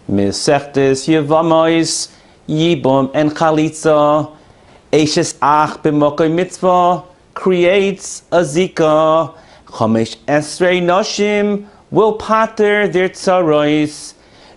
Mesechtes Yevamos, Yibum and Chalitza, Eishes Ach b'Mokai Mitzvah, creates a Zika. Chomesh Esrei Noshim will pater their tzarois.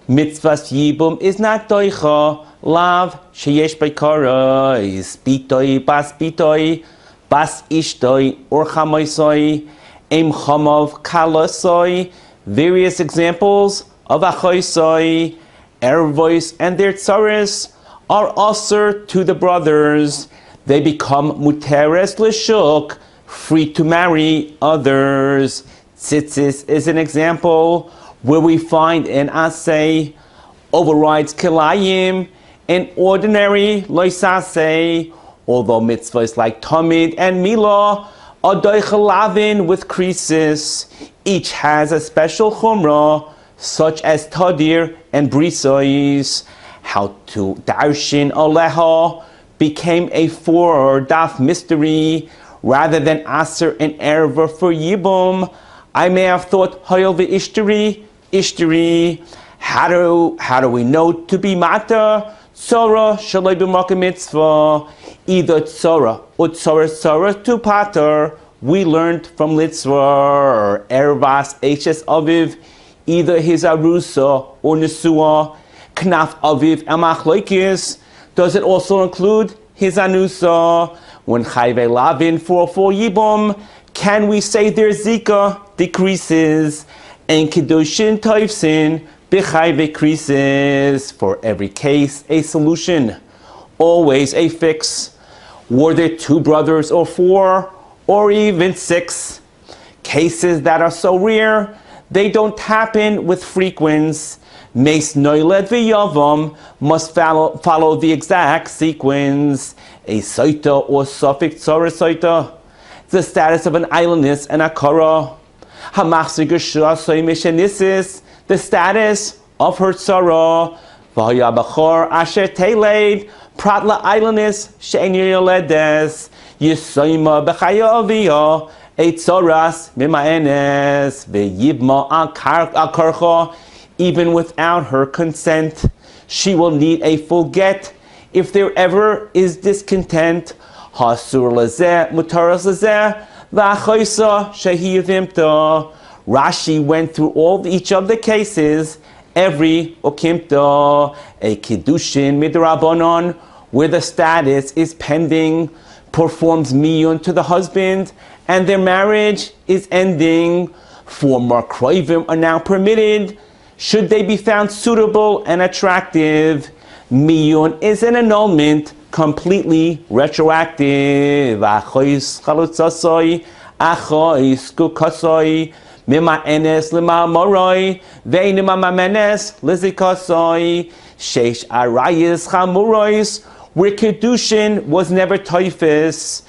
Mitzvahs Yibum is not doicha, lav sheyesh b'karois. Bitoi, bas ishtoi, or chamoisoi, em chamov kalosoi. Various examples of achoisoi, ervois, and their tzaris are usher to the brothers. They become muteres l'shuk, free to marry others. Tzitzis is an example where we find an asay overrides kilayim, an ordinary loisasay, although mitzvahs like tamid and milah are doichalavin with creases. Each has a special chumrah, such as tadir and brisois. How to darshin aleha became a four daf mystery rather than aser and erva for yibum. I may have thought hayol ishtari. How do we know to be mata? Tzora shaloi b'makom mitzvah. Either tzora or tzora to pater. We learned from Litzvah, ervas eishes aviv, either his arusa or nesua. Knaf aviv amachloikis. Does it also include his anusa? When chayve lavin for yibum, can we say their zika decreases and kiddushin toifsin b'chayve increases? For every case, a solution, always a fix. Were there two brothers or four or even six? Cases that are so rare, they don't happen with frequency. Meis noiled v'yavam must follow the exact sequence. A soita or suffix tzara soita, the status of an islandess and a kara. Hamachzir geshua soy mishenisis, the status of her tzara. V'haya b'chor asher teleid, pratla islandess she'en yoledes, yisoyma b'chaya aviyah, a tzaras mima'enes, v'yibma akarcha. Even without her consent, she will need a full get. If there ever is discontent, hasur lazeh, mutaras lazeh, v'achoisa shehiyavimta. Rashi went through each of the cases, every okimta, a kiddushin midrabanon, where the status is pending, performs miyun to the husband, and their marriage is ending. 4 more kroivim are now permitted, should they be found suitable and attractive. Miyun is an annulment, completely retroactive. Achois chalutzasoi, achois kukasoi, mima enes lima moroi, ve'nima mamenes lizikasoi, sheish arayis chamurois, where Kedushin was never toifis.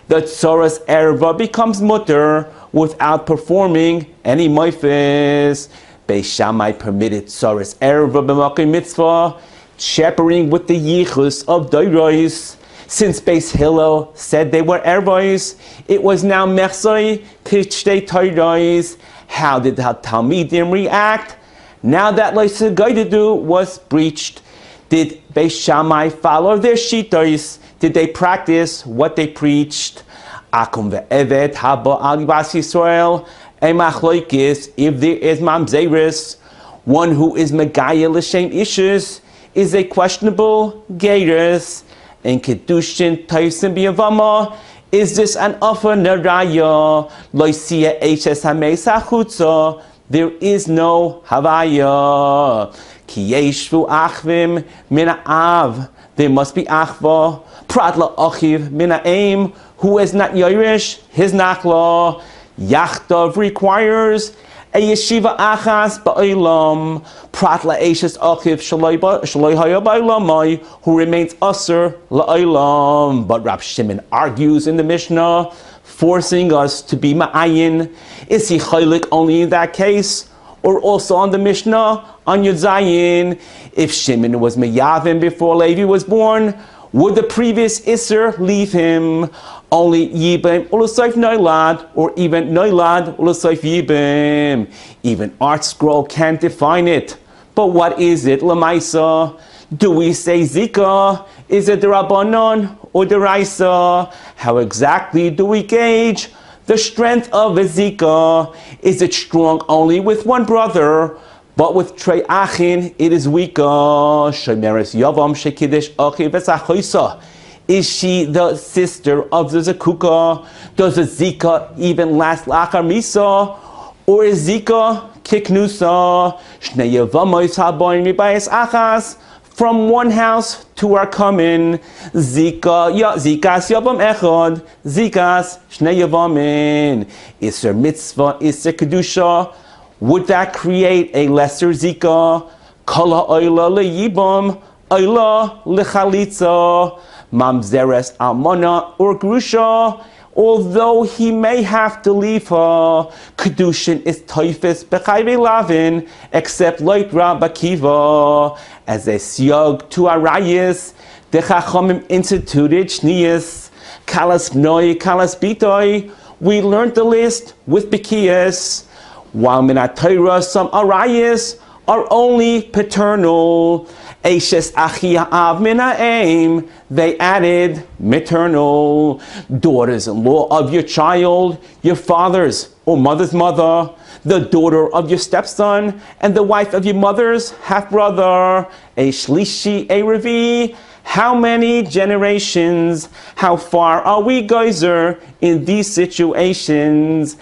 The tzoras erva becomes mutter without performing any moifis. Beis Shammai permitted tzoras erva b'makom mitzvah, shepherding with the yichus of doirois. Since Beis Hillel said they were ervois, it was now mechsoi kishtei toirois. How did the Talmidim react? Now that Loisagaidu was breached, did Beis Shammai follow their shittos? Did they practice what they preached? Akum ve'evet haba al Yivas Yisrael, emachloikis, if there is mamzeris, one who is megaya l'shem issues, is a questionable geiris. And kedushin taisim b'yavama, is this an offer neraya? Loisia eishes hameis hachutza, there is no havaya. Ki yeshvu achvim min ha'av, there must be achva. Pratla achiv min ha'em, who is not Yairish, his nachla. Yachtav requires a yeshiva achas ba'olam. Pratla eishes achiv shaloi haya ba'olamai, who remains aser la'olam. But Rab Shimon argues in the Mishnah, forcing us to be ma'ayin. Is he chaylik only in that case, or also on the Mishnah on Yud Zayin? If Shimon was meyavim before Levi was born, would the previous Isser leave him? Only Yibim Ulusayf Noilad, or even Noilad Ulusayf Yibim. Even Art Scroll can't define it. But what is it, Lamaisa? Do we say Zika? Is it the Rabbanon or the Raisa? How exactly do we gauge the strength of a Zika? Is it strong only with one brother, but with Trei Achin it is weaker? Shomeres Yavam Shekidish Achi V'Sachoisa. Is she the sister of the Zakuka? Does the Zika even last Lachar Misa? Or is Zika Kiknusa? Shnei Yevamos Haboim Mibayis Achas. From one house to our coming, Zikas Yavam Echad, Zikas Shnei Yavamin. Iser Mitzvah, Iser Kedusha. Would that create a lesser Zika? Kala Oila LeYibam, Oila LeChalitza, Mamzeres Almana or Grusha. Although he may have to leave her, Kedushin is Toifis Bechayve Lavin, except like Rabbi Akiva. As a siyog to Arayis, the Chachamim instituted Shnias, Kalas Pnoi, Kalas Bitoi. We learned the list with Bekias, while Minat Torah some Arayis are only paternal. Eishes Achia Av Mina Aim, they added maternal. Daughters-in-law of your child, your father's or mother's mother, the daughter of your stepson, and the wife of your mother's half-brother. A Shlishi, a Revi. How many generations? How far are we geyser in these situations?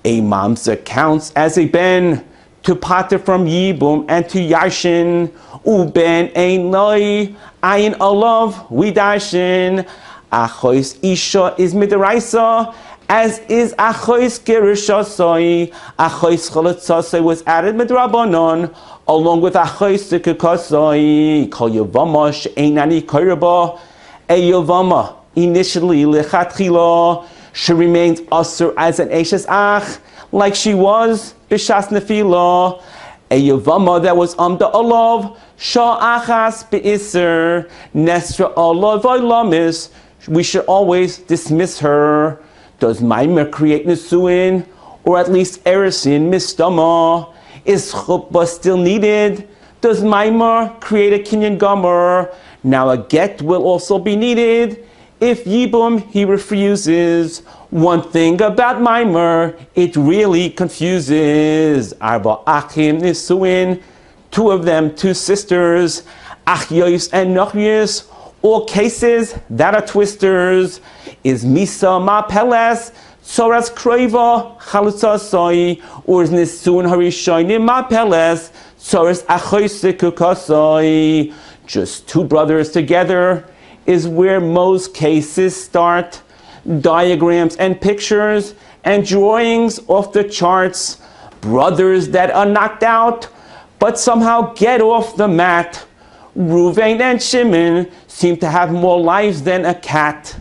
A mamzer counts as a ben, to pater from Yibum and to Yashin. Uben ein loi, ayin olav, we dashin. Achois isha is midaraisa, as is achois gerishasoi. Achois chalatzasoi was added midrabanon, along with achois zekukasoi. Kol Yevamos she'einani koiraba. A Yevama, initially lechatchila, she remains asur as an eshes ach, like she was b'shas nefila. A Yevama that was the olav, Shah achas be'isr, nesra olav v'olamis. We should always dismiss her. Does Maimer create Nisuin, or at least Erisin Mistama? Is Chuppah still needed? Does Maimer create a Kinyan Gomer? Now a get will also be needed. If Yibum he refuses. One thing about Maimer, it really confuses. Arba Achim Nisuin, two of them, two sisters, Achyos and Nochios, all cases that are twisters. Is Misa Ma Peles, Soras Kroiva, Chalutzasoi, or is Nisun Harishoinim Ma Peles, Soras Achoisikukasoi. Just two brothers together is where most cases start. Diagrams and pictures and drawings off the charts. Brothers that are knocked out, but somehow get off the mat. Ruvain and Shimon seem to have more lives than a cat.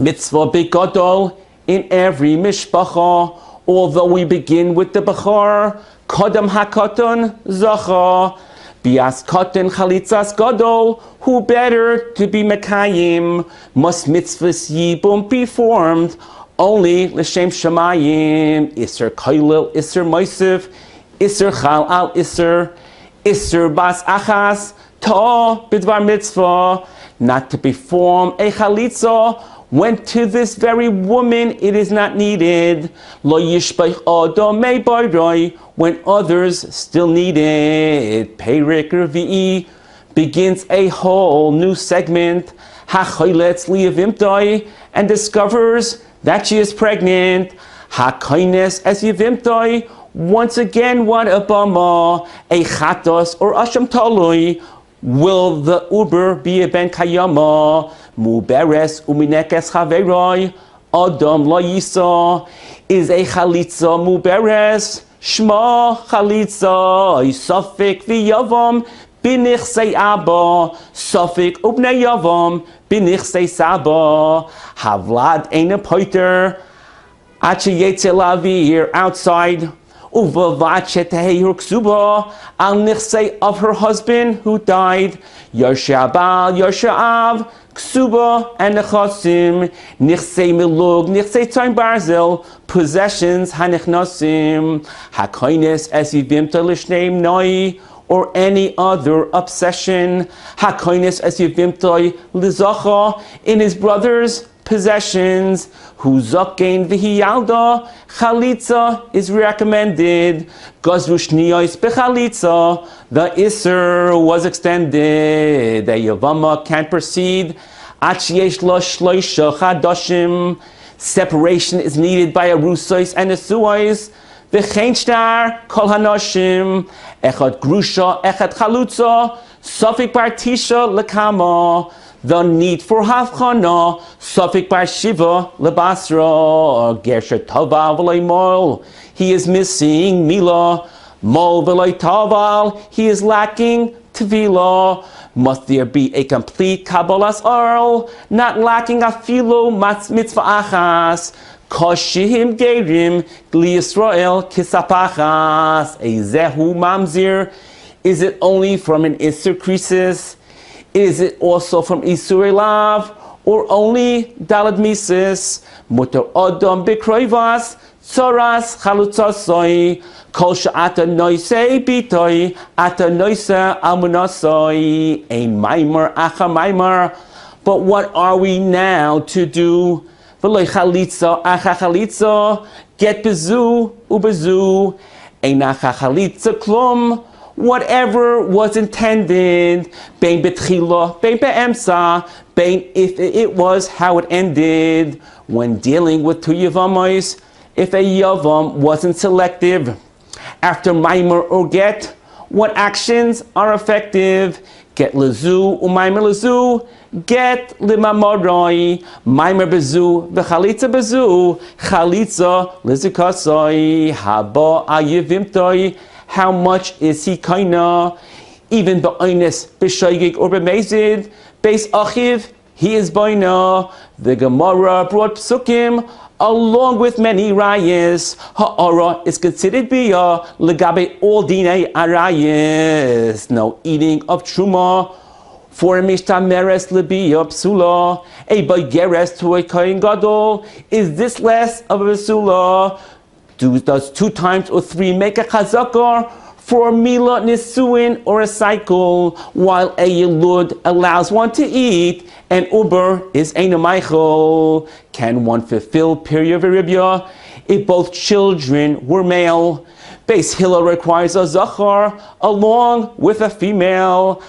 Mitzvah begadol in every mishpacha, although we begin with the Bechor, Kodam HaKoton Zacha, Bias Koton Chalitzas Gadol, who better to be Mekayim, must mitzvahs Yibum be formed, only L'Shem Shamayim, Isser Kailil, Isser Moisif, Isser Chal Al Isser, Isser Bas Achas, Ta Bidvar Mitzvah, not to perform a Chalitza, when to this very woman it is not needed. Lo Yishbach Adam Mei Bayroi, when others still need it. Perik Revi'i begins a whole new segment, HaChoyletz Liyavimtoi, and discovers that she is pregnant. HaKoines as Yavimtoi, once again what a bama, a Chatos or Asham Talui. Will the Uber be a ben Kayama? Muberes uminekes chaveroi, Adam lo yisa, is a chalitza muberes, Shma chalitza, Safik v'yavam, binichsei abba, Safik ubnei yavam, binichsei saba, Havlad ein a poiter, Ache yetze lavir outside, Uvavachet tehir ksuba al nichse of her husband who died. Yarsha Baal, Yarsha Av, Ksuba and Nechasim, Nichse Milug, Nichse Time Barzel, possessions Hanichnasim, Hakoines Esivimta Lishneim Noi, or any other obsession. Hakoines Esivimta Lizacha in his brother's possessions. Huzakein v'hiyalda, chalitza is recommended. Gazrush niyos b'chalitza, the iser was extended. The Yevama can't proceed. Achiesh lo shloisha chadashim, separation is needed by a rusois and a suois. V'chein shtar kol hanoshim, echad grusha, echad chalutza, sofik partisha lekama. The need for havchana, sofik bar shiva lebasra, gersha tava v'lei mol. He is missing mila, mol v'lei taval. He is lacking tevila. Must there be a complete kabbalas oral, not lacking a filo mitzvah achas. Koshihim gerim li Yisrael kisapachas. A zehu mamzir. Is it only from an Isser Krisis? Is it also from Isur Elav, or only Dalad Mises? Mutar Adam Bikroivas, Tzoras Chalutzasoi, Kol Sha'ata Noisei Bitoi, Ata Noisa Amunasoi, a Maimer Acha Maimer. But what are we now to do? V'loi Chalitza Acha Chalitza, get bezu ubezu, Einacha Chalitza Klum. Whatever was intended, bein betchila, bein be'emsa, bein if it was how it ended. When dealing with two Yevamos, if a Yevam wasn't selective, after Maimer or get, what actions are effective? Get lezu, u'maimer lezu, get limamoroi, maimer bezu, v'chalitza bezu, chalitza lizikasoi, haba ayivimtoi. How much is he kaina? Even ba'oines b'shoigig or b'mezid, beis achiv, he is baina. The Gemara brought psukim along with many rayas. Ha'ara is considered bia legabe all dinei arayas. No eating of truma. For a mishtameres lebiya psula, a baygeres to a kohen gadol. Is this less of a psula? Does 2 times or 3 make a chazakah? For a mila nisuin or a cycle, while a yilud allows one to eat, and uber is eina meichel. Can one fulfill pirya v'ribya if both children were male? Beis Hillel requires a zachar along with a female.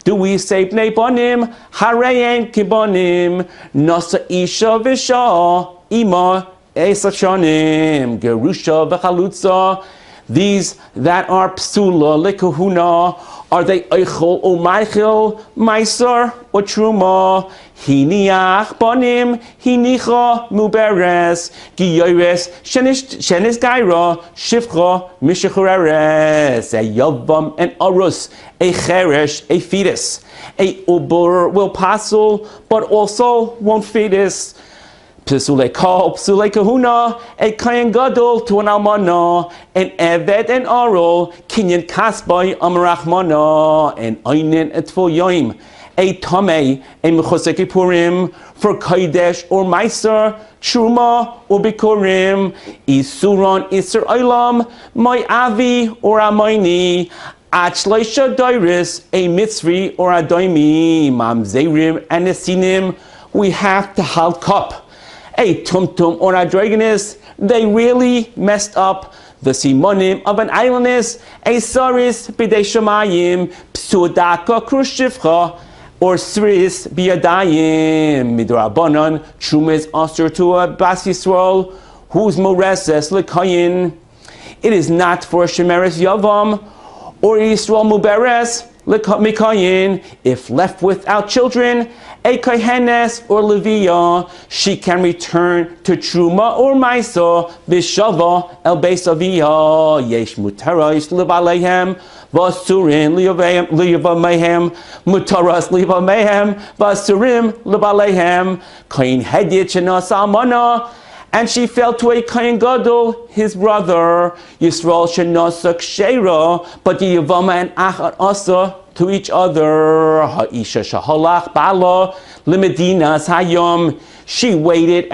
Do we say bnei banim? Harein kibanim. Nasa isha v'sha ima Esachonim, Gerusha v'chalutza. These that are psula lekahuna, are they eichel or meichel, meiser or truma? Hiniach banim, hinicha muberes, giyores, shenis gaira, shivcha mishachureres. A yavam and arus, a cheresh, a fetus. A ubur will passel, but also won't fetus. Psule kol, psule kahuna, a kayan gadol to an almana, an eved and aro, kinyan kasbay amarachmana, and einin etful yoim, a tame, a mechosek purim, for kaidesh or meiser, truma or bikurim, isuron iser olam, my avi or amaini, achleisha dairis, a mitzri or a daimi, mamzerim and esinim. We have to halt cup. A tumtum or a dragoness, they really messed up. The simonim of an islandess, a saris bidei shamayim, psudaka krushivcha, or sris biyadayim, midrabanan, truma is usher to a bas Yisrael, whose moreses lekayin. It is not for shemeres yavam, or Yisrael muberes, mikayin. If left without children, a kohenes or leviyah, she can return to truma or maisa b'shava el beis aviyah. Yesh mutaros levaleihem v'asurin levamehem mutaros levamehem v'asurim levaleihem kohen hedit shenas almana. and she fell to a Kohen Gadol, his brother. Yisrael shenosa kshera, but the Yevama and Achad asa to each other. Ha'isha shahalach bala limedinas hayom. She waited,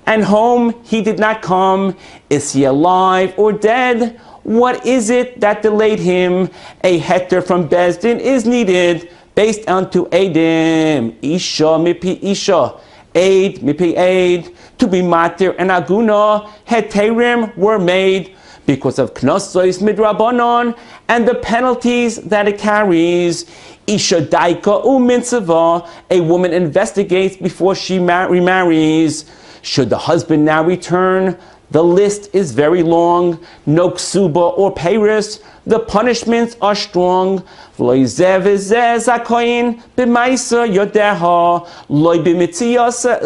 and home he did not come. Is he alive or dead? What is it that delayed him? A heter from Bezdin is needed, based onto Eidim. Isha mipi Isha, aid mipi aid. To be matir and aguna, heterim were made because of knossos midrabanon and the penalties that it carries. Isha daika umitzvah, a woman investigates before she remarries. Should the husband now return? The list is very long. No ksuba or peiris. The punishments are strong. V'lo zeh v'zeh zakoyin b'maisa yodeha, loy b'mitziasa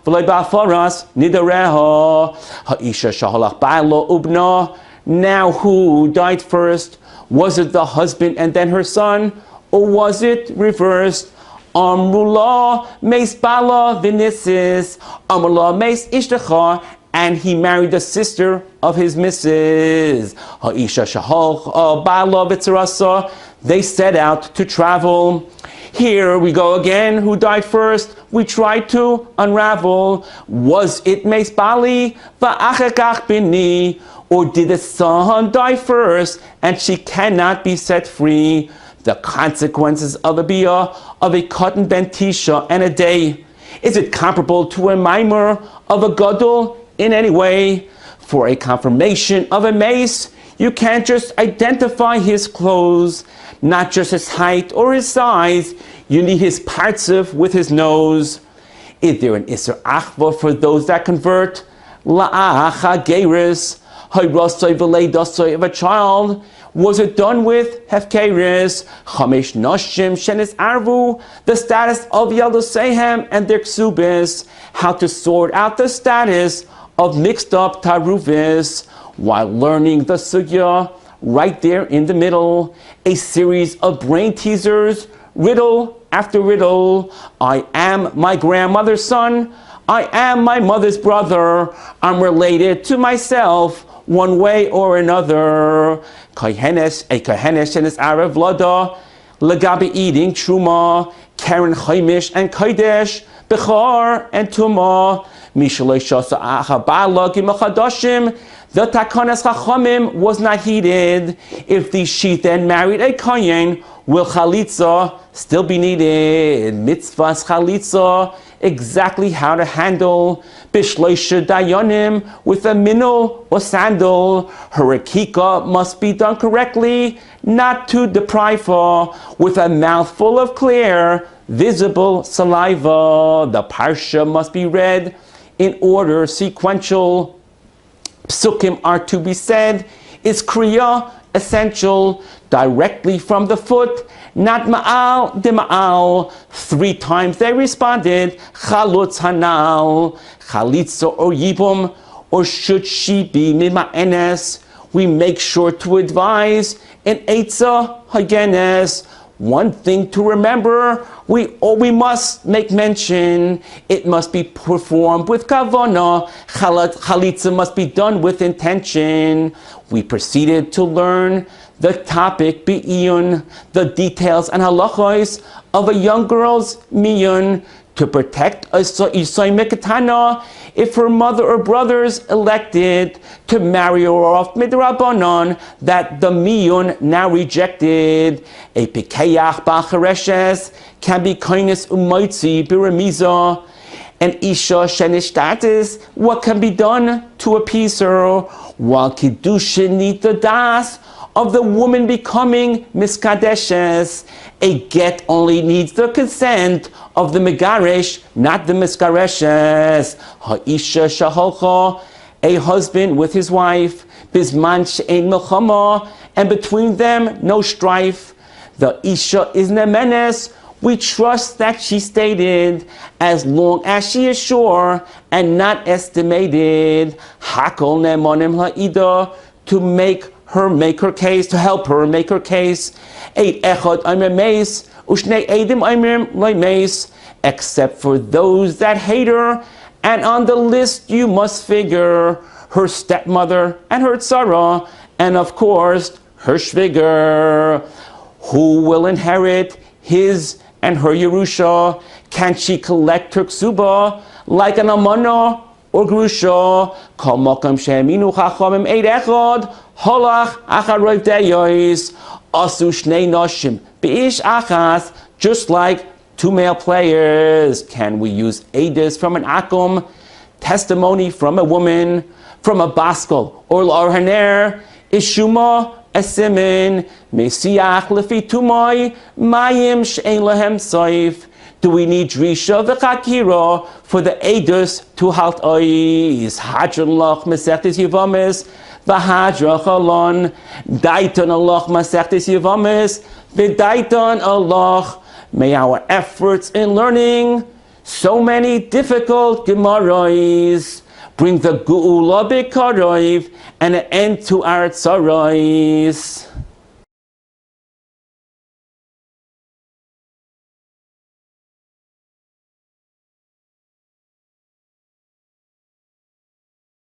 v'loy b'afaras nidareha. Ha'isha shahalach ba'alo ubna. Now who died first? Was it the husband and then her son? Or was it reversed? Amrullah meis bala v'nisis, Amrullah meis ishtecha, and he married the sister of his missus. Ha'isha shahal bala v'tzarasa. They set out to travel. Here we go again. Who died first? We try to unravel. Was it meis bali v'achekach bini, or did the son die first and she cannot be set free? The consequences of a biyah, of a cotton ben tisha and a day. Is it comparable to a mimer of a gadol in any way? For a confirmation of a mace, you can't just identify his clothes, not just his height or his size. You need his partziv with his nose. Is there an iser achva for those that convert? La'acha geris, hayrasai v'leidasai of a child. Was it done with hefkeris? Chamesh nashim shenis arvu, the status of Yaldosehem and their ksubis, how to sort out the status of mixed up taruvis, while learning the sugya right there in the middle. A series of brain teasers, riddle after riddle. I am my grandmother's son. I am my mother's brother. I'm related to myself one way or another. Kohenes, a kohenes and his Arab Vlada, Lagabi eating Truma, Karen Chaimish and Kodesh, Bechar and Tuma, Mishalei Shasa Ahabala Gimachadashim. The Takanas Chachamim was not heeded. If the sheath then married a Kohen, will Chalitza still be needed? Mitzvahs Chalitza, exactly how to handle Bishleisha Dayanim with a minnow or sandal. Her Rekika must be done correctly, not to deprive her with a mouthful of clear, visible saliva. The Parsha must be read in order sequential. Psukim are to be said. Is Kriya essential directly from the foot? Not ma'al de ma'al. 3 times they responded, Chalutz hanal, Chalitza or Yibum, or should she be mima'enes? We make sure to advise in Eitzah Hagenes. One thing to remember, we must make mention, it must be performed with kavana. Chalitza must be done with intention. We proceeded to learn the topic be'iyun, the details and halachos of a young girl's miyun, to protect Isai Mekatana if her mother or brothers elected to marry her off midrabanon, that the miyun now rejected. A pikeyach b'achareshes can be kindness umaitzi biramiza. And isha shenishtatis, what can be done to appease her? While kiddushin need the das of the woman becoming miskadeshes. A get only needs the consent of the megaresh, not the miskareshes. Ha'isha shaholcha, a husband with his wife, bisman she'ein milchama, and between them no strife. The isha is nemenes. We trust that she stated, as long as she is sure and not estimated. Hakol nemonim ha'ida, to make her case, to help her make her case. Eight echad aimer meis, u'shnei eidim aimer loy meis, except for those that hate her And on the list you must figure her stepmother and her tzara, and of course her shviger. Who will inherit his and her Yerusha? Can she collect her ksuba like an amana or grusha? Kol makam she'eminu chachamim eid echad halach acharoiv deyos asu shnei nashim beish achas. Just like two male players, can we use edus from an akum, testimony from a woman, from a baskel or l'orhaner, ishuma a simin, mesiach lefi tumai, mayim she'en lahem soif. Do we need drisha v'chakira for the edus to halt ois? Hadron loch mesechtes Yevamos, v'hadra chalon, daiton aloch mesechtes Yevamos, v'daiton aloch. May our efforts in learning so many difficult Gemarais bring the Geula b'Karev and an end to our tzarais.